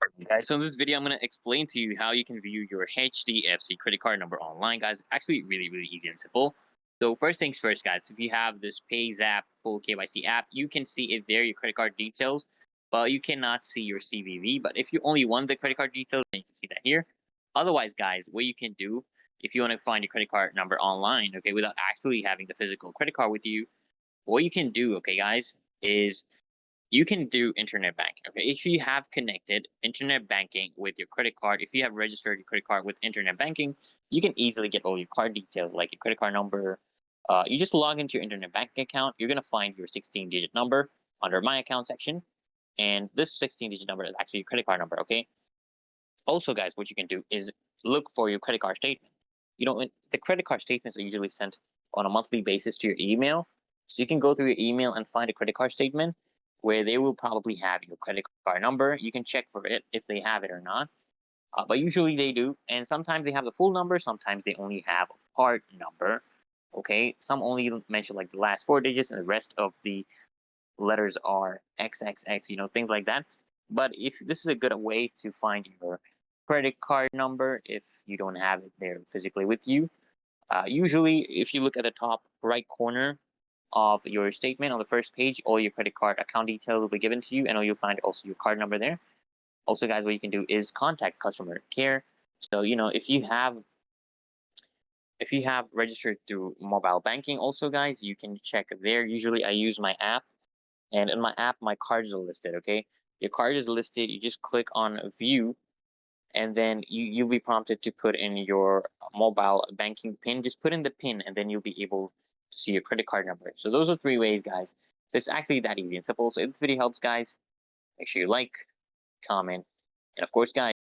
Alright, guys, so in this video, I'm going to explain to you how you can view your HDFC credit card number online, guys. Actually, really easy and simple. So first things first, guys, if you have this PayZapp full KYC app, you can see it there, your credit card details, but you cannot see your CVV. But if you only want the credit card details, then you can see that here. Otherwise, guys, what you can do if you want to find your credit card number online, okay, without actually having the physical credit card with you, what you can do, okay, guys, is you can do internet banking. Okay, if you have connected internet banking with your credit card, if you have registered your credit card with internet banking, you can easily get all your card details like your credit card number. You just log into your internet banking account. You're gonna find your 16-digit number under my account section, and this 16-digit number is actually your credit card number. Okay. Also, guys, what you can do is look for your credit card statement. The credit card statements are usually sent on a monthly basis to your email. So you can go through your email and find a credit card statement where they will probably have your credit card number. You can check for it if they have it or not. But usually they do. And sometimes they have the full number. Sometimes they only have a part number. Okay. Some only mention like the last four digits and the rest of the letters are XXX, things like that. But if this is a good way to find your credit card number if you don't have it there physically with you. Usually, if you look at the top right corner of your statement on the first page, all your credit card account details will be given to you, and you'll find also your card number there. Also, guys, what you can do is contact customer care. So, if you have registered through mobile banking, also, guys, you can check there. Usually, I use my app, and in my app, my cards are listed. Okay, your card is listed. You just click on view, and then you'll be prompted to put in your mobile banking pin. Just put in the pin, and then you'll be able to see your credit card number. So those are three ways, guys. It's actually that easy and simple. So if this video helps, guys, make sure you like, comment, and of course, guys,